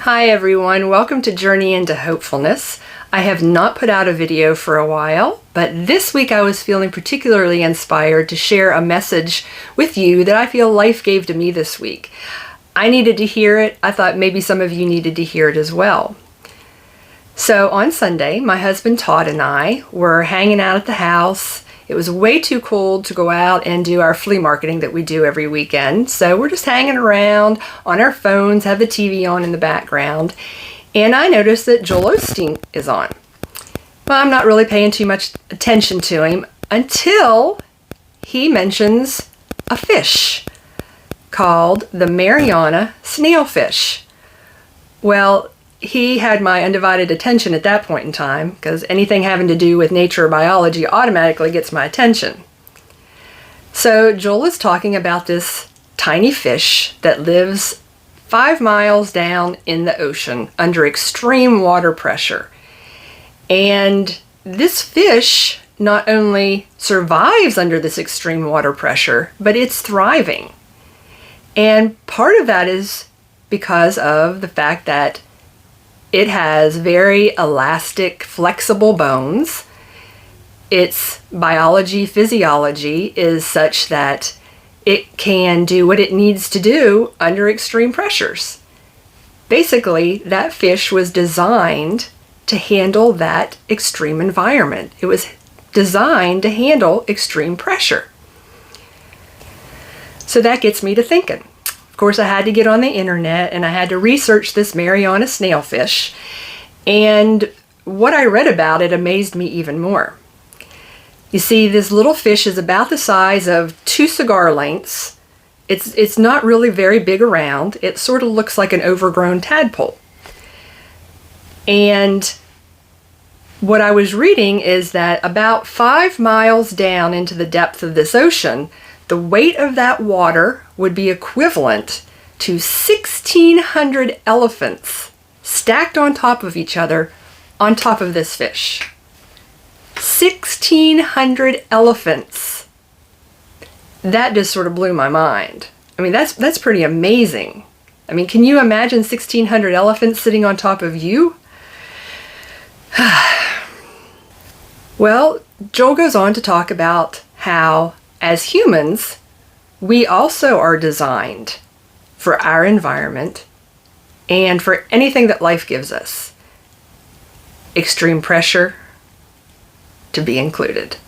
Hi everyone, welcome to Journey into Hopefulness. I have not put out a video for a while, but this week I was feeling particularly inspired to share a message with you that I feel life gave to me this week. I needed to hear it. I thought maybe some of you needed to hear it as well. So on Sunday, my husband Todd and I were hanging out at the house. It was way too cold to go out and do our flea marketing that we do every weekend. So we're just hanging around on our phones, have the TV on in the background. And I noticed that Joel Osteen is on. Well, I'm not really paying too much attention to him until he mentions a fish called the Mariana Snailfish. Well, he had my undivided attention at that point in time because anything having to do with nature or biology automatically gets my attention. So Joel is talking about this tiny fish that lives 5 miles down in the ocean under extreme water pressure. And this fish not only survives under this extreme water pressure, but it's thriving. And part of that is because of the fact that it has very elastic, flexible bones. Its biology, physiology is such that it can do what it needs to do under extreme pressures. Basically, that fish was designed to handle that extreme environment. It was designed to handle extreme pressure. So that gets me to thinking. Of course, I had to get on the internet and I had to research this Mariana snailfish. And what I read about it amazed me even more. You see, this little fish is about the size of 2 cigar lengths. It's not really very big around. It sort of looks like an overgrown tadpole. And what I was reading is that about 5 miles down into the depth of this ocean, the weight of that water would be equivalent to 1,600 elephants stacked on top of each other on top of this fish. 1,600 elephants. That just sort of blew my mind. I mean, that's pretty amazing. I mean, can you imagine 1,600 elephants sitting on top of you? Well, Joel goes on to talk about how, as humans, we also are designed for our environment and for anything that life gives us. Extreme pressure to be included.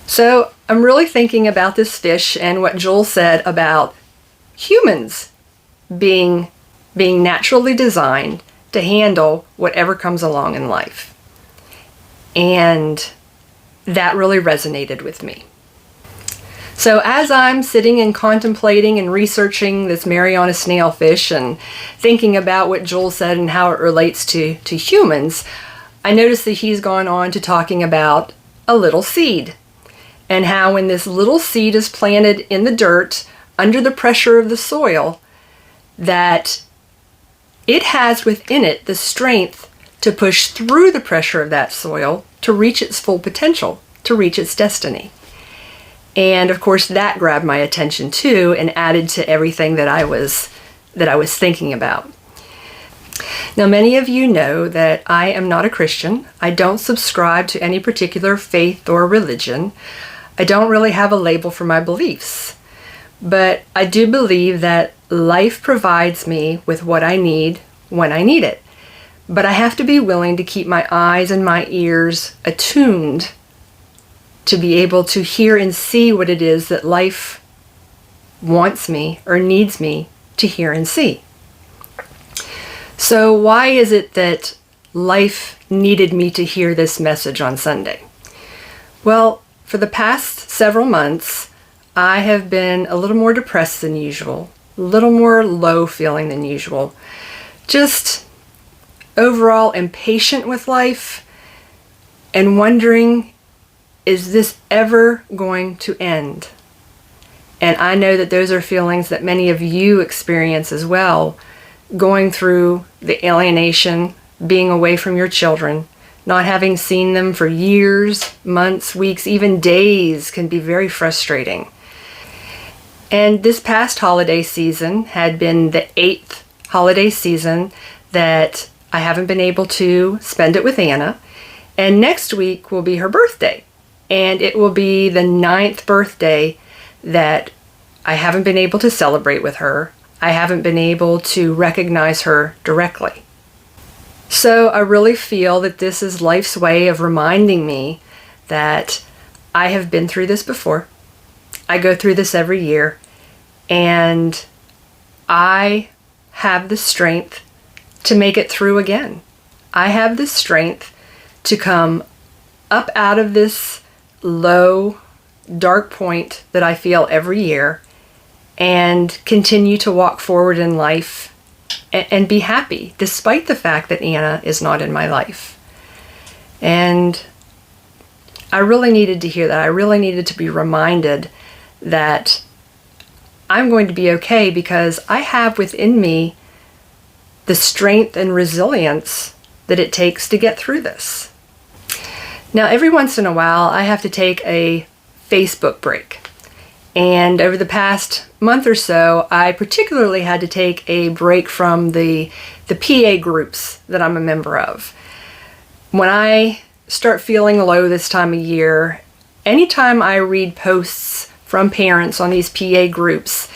So I'm really thinking about this fish and what Joel said about humans being naturally designed to handle whatever comes along in life. And that really resonated with me. So as I'm sitting and contemplating and researching this Mariana snailfish and thinking about what Joel said and how it relates to humans, I noticed that he's gone on to talking about a little seed and how when this little seed is planted in the dirt under the pressure of the soil, that it has within it the strength to push through the pressure of that soil to reach its full potential, to reach its destiny. And of course that grabbed my attention too and added to everything that I was thinking about. Now, many of you know that I am not a Christian. I don't subscribe to any particular faith or religion. I don't really have a label for my beliefs. But I do believe that life provides me with what I need when I need it. But I have to be willing to keep my eyes and my ears attuned to be able to hear and see what it is that life wants me or needs me to hear and see. So why is it that life needed me to hear this message on Sunday? Well, for the past several months, I have been a little more depressed than usual, a little more low feeling than usual, just overall impatient with life and wondering, is this ever going to end? And I know that those are feelings that many of you experience as well, going through the alienation, being away from your children, not having seen them for years, months, weeks, even days can be very frustrating. And this past holiday season had been the 8th holiday season that I haven't been able to spend it with Anna. And next week will be her birthday. And it will be the 9th birthday that I haven't been able to celebrate with her. I haven't been able to recognize her directly. So I really feel that this is life's way of reminding me that I have been through this before. I go through this every year, and I have the strength to make it through again. I have the strength to come up out of this low, dark point that I feel every year and continue to walk forward in life and be happy, despite the fact that Anna is not in my life. And I really needed to hear that. I really needed to be reminded that I'm going to be okay because I have within me the strength and resilience that it takes to get through this. Now, every once in a while, I have to take a Facebook break. And over the past month or so, I particularly had to take a break from the PA groups that I'm a member of. When I start feeling low this time of year, anytime I read posts from parents on these PA groups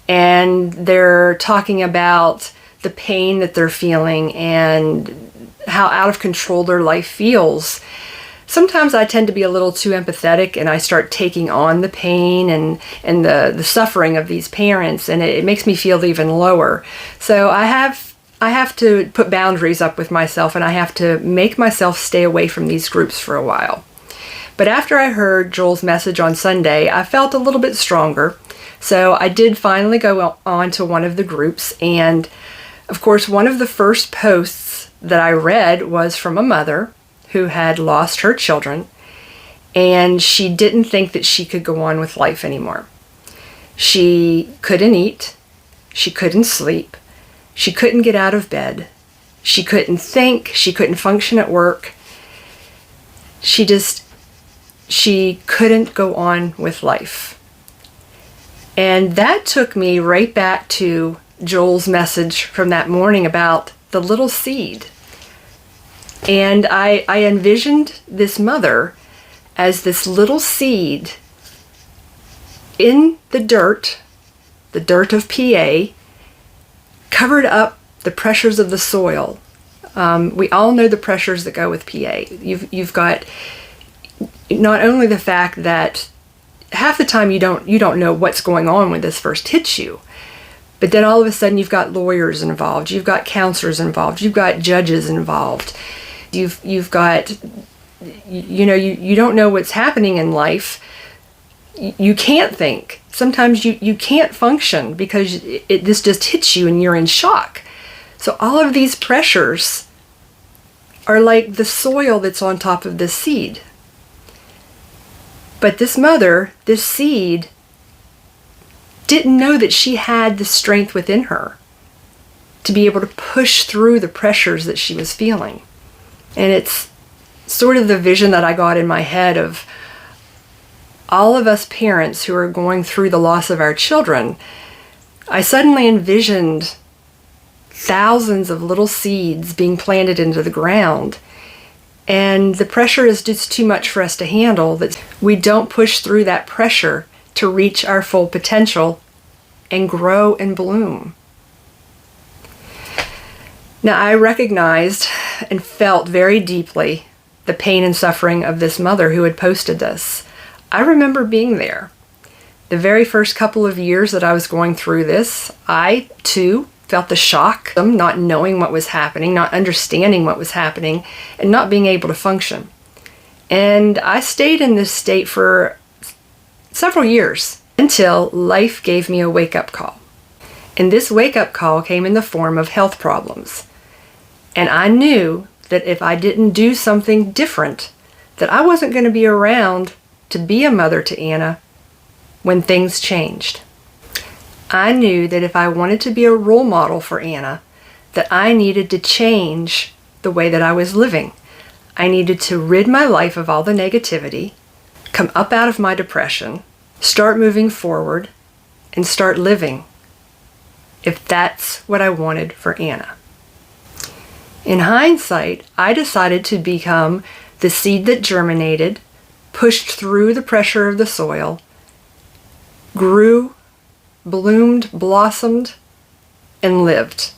and they're talking about the pain that they're feeling and how out of control their life feels, sometimes I tend to be a little too empathetic and I start taking on the pain and the suffering of these parents, and it makes me feel even lower. So I have to put boundaries up with myself, and I have to make myself stay away from these groups for a while. But after I heard Joel's message on Sunday, I felt a little bit stronger. So I did finally go on to one of the groups, and of course one of the first posts that I read was from a mother who had lost her children, and she didn't think that she could go on with life anymore. She couldn't eat, she couldn't sleep, she couldn't get out of bed, she couldn't think, she couldn't function at work. She couldn't go on with life. And that took me right back to Joel's message from that morning about the little seed. And I envisioned this mother as this little seed in the dirt of PA, covered up the pressures of the soil. We all know the pressures that go with PA. You've got not only the fact that half the time you don't know what's going on when this first hits you, but then all of a sudden you've got lawyers involved, you've got counselors involved, you've got judges involved. You've got, you don't know what's happening in life. You can't think. Sometimes you can't function because this just hits you and you're in shock. So all of these pressures are like the soil that's on top of this seed. But this mother, this seed, didn't know that she had the strength within her to be able to push through the pressures that she was feeling. And it's sort of the vision that I got in my head of all of us parents who are going through the loss of our children. I suddenly envisioned thousands of little seeds being planted into the ground. And the pressure is just too much for us to handle, that we don't push through that pressure to reach our full potential and grow and bloom. Now, I recognized and felt very deeply the pain and suffering of this mother who had posted this. I remember being there. The very first couple of years that I was going through this, I too felt the shock of not knowing what was happening, not understanding what was happening, and not being able to function. And I stayed in this state for several years until life gave me a wake-up call. And this wake-up call came in the form of health problems. And I knew that if I didn't do something different, that I wasn't going to be around to be a mother to Anna when things changed. I knew that if I wanted to be a role model for Anna, that I needed to change the way that I was living. I needed to rid my life of all the negativity, come up out of my depression, start moving forward, and start living, if that's what I wanted for Anna. In hindsight, I decided to become the seed that germinated, pushed through the pressure of the soil, grew, bloomed, blossomed, and lived,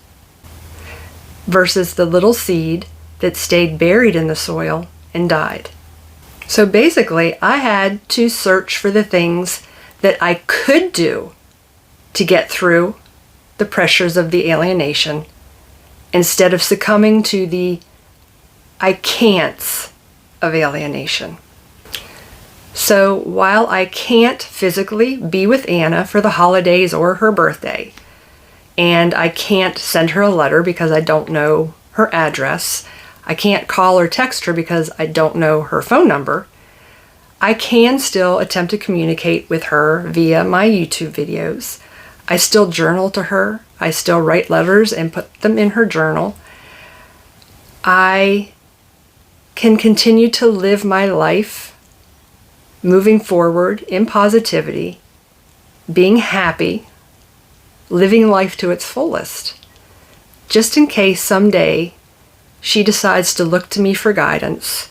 versus the little seed that stayed buried in the soil and died. So basically, I had to search for the things that I could do to get through the pressures of the alienation instead of succumbing to the I can'ts of alienation. So while I can't physically be with Anna for the holidays or her birthday, and I can't send her a letter because I don't know her address, I can't call or text her because I don't know her phone number, I can still attempt to communicate with her via my YouTube videos. I still journal to her. I still write letters and put them in her journal. I can continue to live my life moving forward in positivity, being happy, living life to its fullest, just in case someday she decides to look to me for guidance,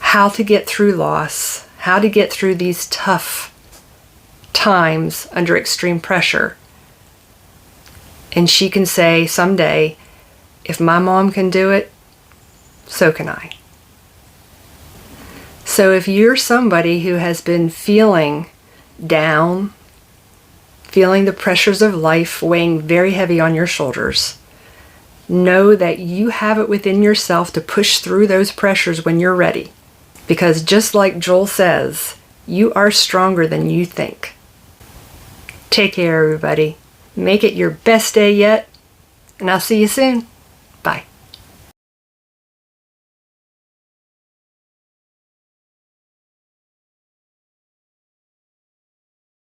how to get through loss, how to get through these tough times under extreme pressure. And she can say someday, if my mom can do it, so can I. So if you're somebody who has been feeling down, feeling the pressures of life weighing very heavy on your shoulders, know that you have it within yourself to push through those pressures when you're ready. Because just like Joel says, you are stronger than you think. Take care, everybody. Make it your best day yet, and I'll see you soon. Bye.